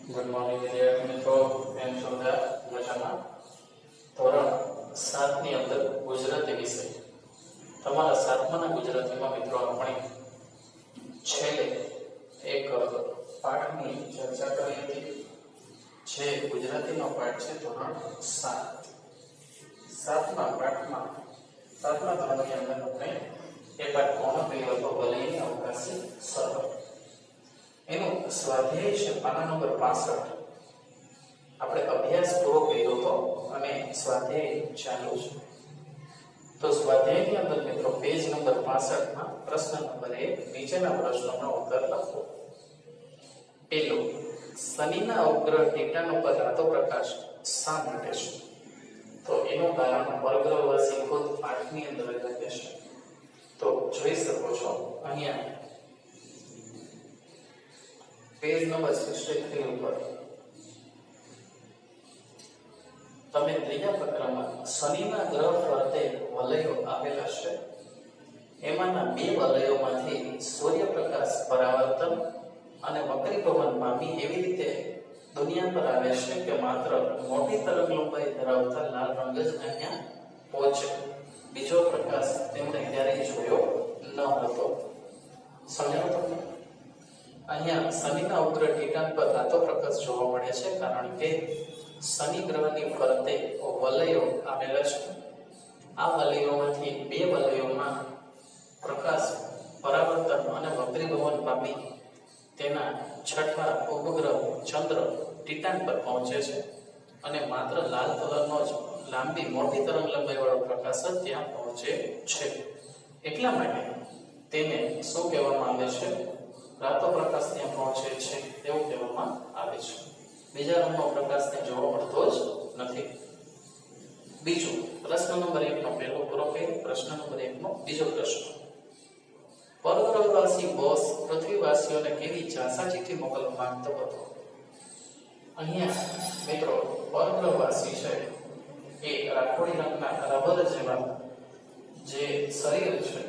Good morning વિદ્યાર્થી મિત્રો, એમ છો બધા મજામાં? ધોરણ 7 ની અંદર ગુજરાતી વિષય તમારા 7માના ગુજરાતીમાં મિત્રો આપણે છેલ્લે એક પાઠની ચર્ચા કરી હતી, જે ગુજરાતીનો પાઠ છે ધોરણ 7. 7મા પાઠમાં 7મા ધોરણની અંદર આપણે એ પાઠ કોનો કર્યો હતો? વલયની અવકાશી સરળ. એનું સ્વાધ્યાય છે પાના નંબર 65. આપણે અભ્યાસ પૂરો કર્યો હતો અને સ્વાધ્યાય ચાલુ છે. તો સ્વાધ્યાયની અંદર મિત્રો પેજ નંબર 65 માં પ્રશ્ન નંબર 1 નીચેના પ્રશ્નોનો ઉત્તર લખો. પહેલો, શનિના ઉપગ્રહ ટીટાન ઉપર રાતો પ્રકાશ શા માટે છે? તો એનું કારણ પરગ્રહવાસી ખુદ પાઠની અંદર લખે છે. તો જોઈ શકો છો અહીંયા પેજ નંબર 63 ઉપર તમે ત્રીજા પ્રકરણમાં શનિના ગ્રહ ફરતે વલયો આવેલા છે. એમાંના બે વલયોમાંથી સૂર્યપ્રકાશ પરાવર્તન અને વક્રીભવન પામી એવી રીતે દુનિયા પર આવે છે કે માત્ર મોટી તરંગ લંબાઈ ધરાવતા લાલ રંગ જ અહીંયા પહોંચે. બીજો પ્રકાશ તેમણે ક્યારેય જોયો ન હતો. સમજાયું તમને? અહીંયા શનિના ઉપગ્રહ ટીટાન પર રાતો પ્રકાશ જોવા મળે છે કારણ કે શનિ ગ્રહની ફરતે વલયો આવેલા છે. આ વલયોમાંથી બે વલયોમાં પ્રકાશ પરાવર્તન અને વક્રીભવન પામી તેના છઠ્ઠા ઉપગ્રહ ચંદ્ર ટીટાન પર પહોંચે છે અને માત્ર લાલ કલરનો જ લાંબી મોટી તરંગ લંબાઈ વાળો પ્રકાશ જ ત્યાં પહોંચે છે. એટલા માટે તેને શું કહેવામાં આવે છે? રાતો પ્રકાશ ત્યાં પહોંચે છે એવું કહેવામાં આવે છે. બીજા રંગનો પ્રકાશ ત્યાં જોવા મળતો જ નથી. બીજું, પ્રશ્ન નંબર 1 નો પહેલો પૂરો કર્યો. પ્રશ્ન નંબર 1 નો બીજો પ્રશ્ન, પરગ્રહવાસી બોસ પૃથ્વીવાસીઓને કેવી ચાસાચીઠી મોકલવા માંગતો હતો? અહીંયા મિત્રો પરગ્રહવાસી છે એ રાખોડી રંગના રબર જેવા જે શરીર છે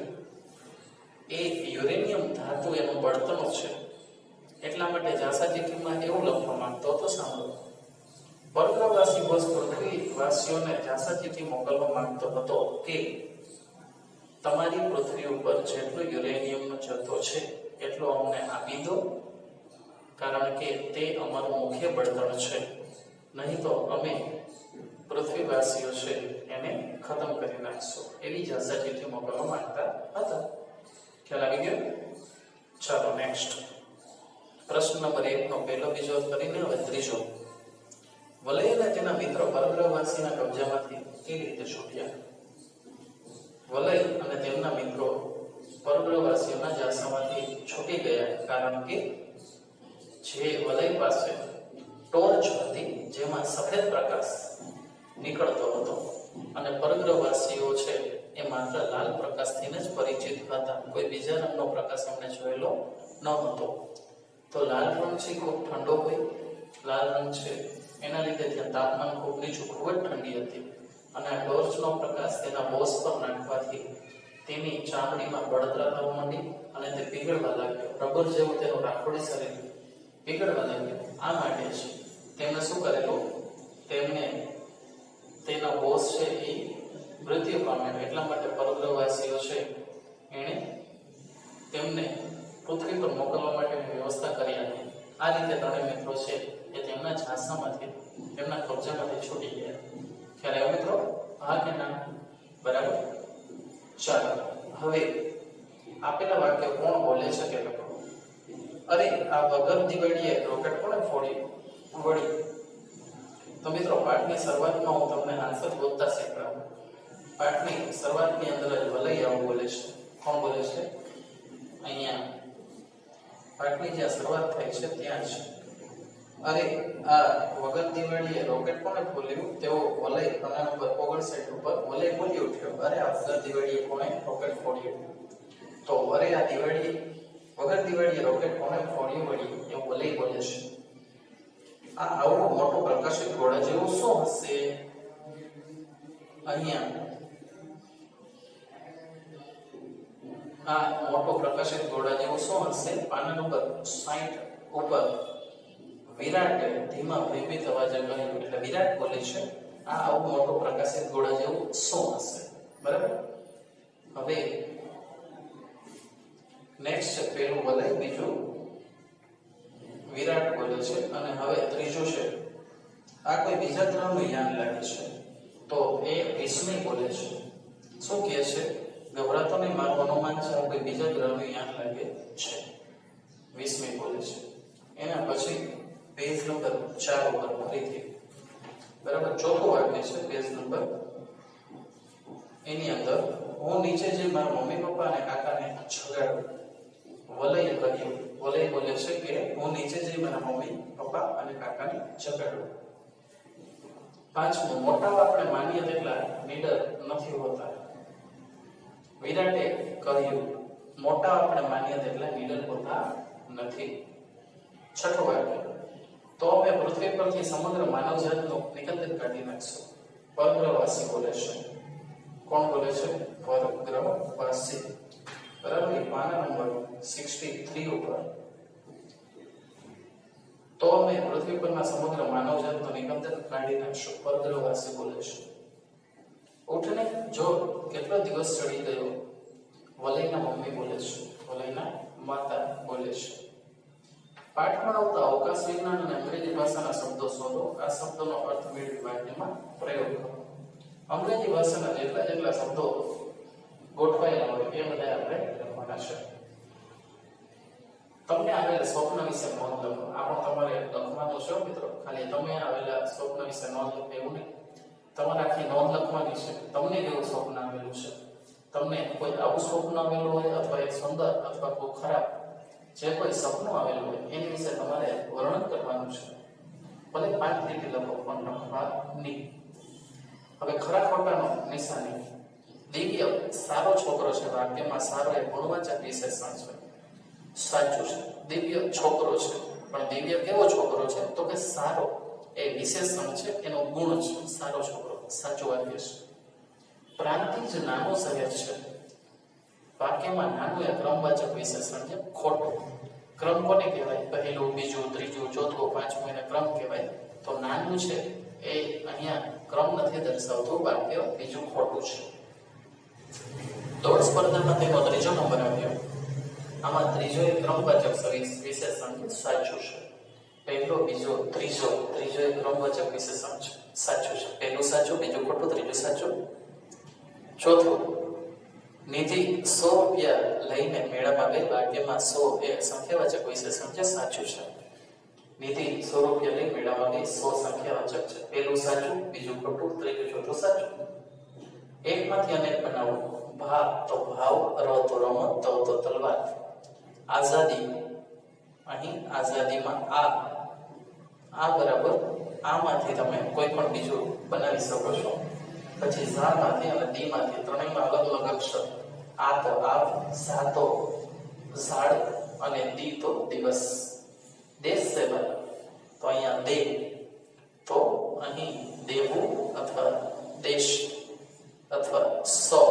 એ યુરેનિયમ ધાતુ એનું બળતણ છે. એટલા માટે ચાસાચીઠીમાં એવું લખવા માંગતો હતો. સાંભળો, પરગ્રહવાસી બોસ પૃથ્વીવાસીઓને ચાસાચીઠી મોકલવા માંગતો હતો કે તમારી પૃથ્વી ઉપર જેટલો યુરેનિયમનો જથ્થો છે એટલો અમને આપી દો, કારણ કે તે અમારું મુખ્ય બળતણ છે. નહીં તો અમે પૃથ્વીવાસીઓ છે એને ખતમ કરી નાખશો. એવી ચાસાચીઠી મોકલવા માંગતા હતા. ખ્યાલ આવી ગયો? ચાલો નેક્સ્ટ. પ્રશ્ન નંબર 1 નો પહેલો બીજો કરીને હવે ત્રીજો, વલયને તેના મિત્ર પરગ્રહવાસીના કબજામાંથી કેવી રીતે છૂટ્યા? વલય અને તેમના મિત્રો પરગ્રહવાસીઓના જાસામાંથી છૂટી ગયા કારણ કે જે વલય પાસે ટોર્ચ હતી જેમાં સફેદ પ્રકાશ નીકળતો હતો અને પરગ્રહવાસીઓ છે એ માત્ર લાલ પ્રકાશથી જ પરિચિત હતા. કોઈ બીજા રંગનો પ્રકાશ અમને જોયેલો ન હતો. તો લાલ રંગ છે ખૂબ ઠંડો હોય, લાલ રંગ છે એના લીધે ત્યાં તાપમાન ખૂબ નીચું, ખૂબ જ ઠંડી હતી અને આ ટોર્ચનો પ્રકાશ તેના બોસ પર નાખવાથી તેની ચામડીમાં બળતરા થવા માંડી અને તે પીગળવા લાગ્યો. રબર જેવું તેનું રાખોડી શરીર પીગળવા લાગ્યું. આ માટે જ તેમણે શું કરેલું? તેમને તેના બોસ છે એ મૃત્યુ પામ્યો. એટલા માટે પરગ્રહવાસીઓ છે એણે તેમને પૃથ્વી પર મોકલવા માટેની વ્યવસ્થા કરી હતી. આ રીતે ત્રણેય મિત્રો છે એ તેમના ઝાંસામાંથી, તેમના કબજામાંથી છૂટી ગયા. ખ્યાલ આવ્યો મિત્રો? હા કે ના? બરાબર. ચાલો હવે આપેલા વાક્ય કોણ બોલે છે કે લખો. અરે આ વગર દિવાળીએ રોકેટ કોણે ફોડ્યું? વળી. તો મિત્રો પાઠની શરૂઆતમાં હું તમને આન્સર ગોતતા શીખવાડું. પાઠની શરૂઆતની અંદર જ વલય આવું બોલે છે. કોણ બોલે છે? અહીંયા પાઠની જ્યાં શરૂઆત થાય છે ત્યાં જ, અરે આ વગર દિવાળીએ રોકેટ કોણે ફોડ્યું? તેવો વલય પાના નંબર 59 ઉપર વલય બોલી ઉઠ્યો. અરે આ વગર દિવાળીએ કોણે રોકેટ ફોડ્યું? તો અરે આ વગર દિવાળીએ રોકેટ કોણે ફોડ્યું વળી એવું વલય બોલે છે. આ આવડો મોટો પ્રકાશિત ગોળા જેવું શું હશે? અહીંયા આ મોટો પ્રકાશિત ગોળા જેવું શું હશે? પાના નંબર 60 ઉપર વિરાટે ધીમા ભયભીત અવાજે કહ્યું, એટલે વિરાટ બોલે છે આ આવું મોટું પ્રકાશિત ગોળા જેવું શું હશે? બરાબર. હવે નેક્સ્ટ છે પેલું વલય, બીજું વિરાટ બોલે છે, અને હવે ત્રીજું છે આ કોઈ બીજા ગ્રહનું યાન લાગે છે. તો એ વિસ્મય બોલે છે. શું કહે છે? ગભરાતો નહીં, મારું અનુમાન છે આ કોઈ બીજા ગ્રહનું યાન લાગે છે. વિસ્મય બોલે છે. એના પછી પેજ નંબર 4 ઉપર ફરીથી બરાબર ચોથું વાક્ય છે પેજ નંબર, એની અંદર હું નીચે જઈ મારા મમ્મી પપ્પા અને કાકાને જગાડું. વલય કહ્યું, વલય બોલે છે કે હું નીચે જઈ મારા મમ્મી પપ્પા અને કાકાને જગાડું. પાંચમું, મોટા આપણે માનીએ તેટલા નીડર નથી હોતા. વિરાટે કહ્યું મોટા આપણે માનીએ તેટલા નીડર હોતા નથી. છઠ્ઠું વાક્ય, તો અમે પૃથ્વી પરથી સમગ્ર માનવજાતનું નિકંદન કાઢી નાખશું. પરગ્રહવાસી બોલે છે. કોણ બોલે છે? પરગ્રહવાસી. બરાબર. પાના નંબર 63 ઉપર. તો અમે પૃથ્વી પરના સમગ્ર માનવજાતનું નિકંદન કાઢી નાખશું. પરગ્રહવાસી બોલે છે. ઉઠને જો કેટલો દિવસ ચડી ગયો. વલયના મમ્મી બોલે છે. વલયના માતા બોલે છે. પાઠમાં આવતા અવકાશ વિજ્ઞાન અને અંગ્રેજી ભાષાના શબ્દો શોધો. આ શબ્દોનો અર્થ મેળવી વાક્યમાં પ્રયોગ કરો. અંગ્રેજી ભાષાના જેટલા શબ્દો ગોઠવાયેલા હોય એ બધા આપણે લખવાના છે. તમને આવેલા સ્વપ્ન વિશે નોંધ લખો. આ પણ તમારે લખવાનું છે મિત્રો. ખાલી તમે આવેલા સ્વપ્ન વિશે નોંધ લખો એવું નહીં. તમારે આખી નોંધ લખવાની છે. તમને કેવું સ્વપ્ન આવેલું છે, તમને કોઈ આવું સ્વપ્ન આવેલું હોય અથવા એક સુંદર અથવા કોઈ ખરાબ જે કોઈ સપનું આવેલું હોય એની વિશે તમારે વર્ણન કરવાનું છે. ભલે 5 લીટી લખો પણ લખવાની. હવે ખરા ખોટાનો નિશાની. દિવ્ય સારો છોકરો છે. વાક્યમાં સારો એ ગુણવાચક વિશેષણ છે. સાચું છે. દિવ્ય છોકરો છે, પણ દિવ્ય કેવો છોકરો છે? તો કે સારો એ વિશેષણ છે, એનો ગુણ છે સારો છોકરો. સાચું વાક્ય છે. પ્રાંતિજ નાનો શહેર છે. વાક્યમાં નાનું એ ક્રમવાચક વિશેષણ છે. ખોટું. ક્રમ કોને કહેવાય? પહેલું, બીજું, ત્રીજું, ચોથું, પાંચમું એને ક્રમ કહેવાય. તો નાનું છે એ અહીંયા ક્રમ નથી દર્શાવતું. વાક્ય બીજું ખોટું છે. દોડ સ્પર્ધામાં તેનો ત્રીજો નંબર આવ્યો. આમાં ત્રીજો એક ક્રમવાચક વિશેષણ છે. સાચું છે. પહેલો, બીજો, ત્રીજો એક ક્રમવાચક વિશેષણ છે. સાચું છે. પહેલું સાચું, બીજું ખોટું, ત્રીજું સાચું. ચોથું, નિધિ 100 રૂપિયા લઈને મેળામાં ગઈ. વાક્યમાં 100 એ સંખ્યાવાચક વિશેષણ છે. સાચું છે. નિધિ 100 રૂપિયા લઈ મેળામાં ગઈ. 100 સંખ્યાવાચક છે. પહેલું સાચું, બીજું ખોટું, ત્રીજું ચોથું સાચું. એકમાંથી અનેક બનાવો. ભાવ તો ભાવ, ર તો રમત, તવ તો તલવાર. આઝાદી, અહીં આઝાદીમાં આ બરાબર આમાંથી તમે કોઈ પણ બીજું બનાવી શકો છો. પછી ઝામાંથી અને દીમાંથી ત્રણેયમાં અલગ અલગ અક્ષર. આ તો આવ, ઝા તો ઝાડ અને દી તો દિવસ. દેશ સેવા તો અહીંયા દે, તો અહીં દેવું અથવા દેશ, અથવા સો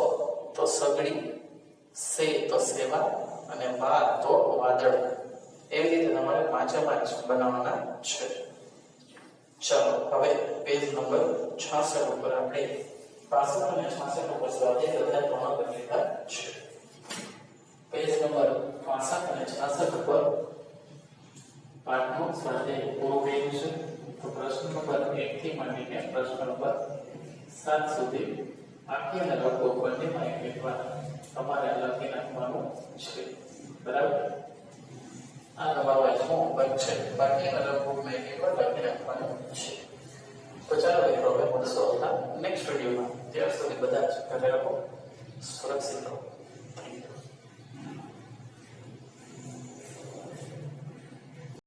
તો સગડી, સે તો સેવા અને વા તો વાદળ. એવી રીતે તમારે 5 બનાવવાના છે. ચાલો હવે પેજ નંબર 66 ઉપર આપણે 65 અને 66 ઉપર સ્વાધ્યાય બધા પૂર્ણ કરી લીધા છે. પેજ નંબર 65 અને 66 ઉપર પાઠનું સ્વાધ્યાય પૂરું થયું છે. તો પ્રશ્ન નંબર 1 થી માંડીને પ્રશ્ન નંબર 7 સુધી આખી અને લઘુ બંનેમાં એક વાર તમારે લખી નાખવાનું છે. બરાબર. આ તમારો હોમવર્ક છે. બાકી અને લઘુ મેં એક વાર લખી નાખવાનું છે. તો ચાલો મિત્રો હવે મળશું આવતા નેક્સ્ટ વિડીયોમાં. ત્યાર સુધી બધા જ ઘરે રહો, સુરક્ષિત રહો. Thank you.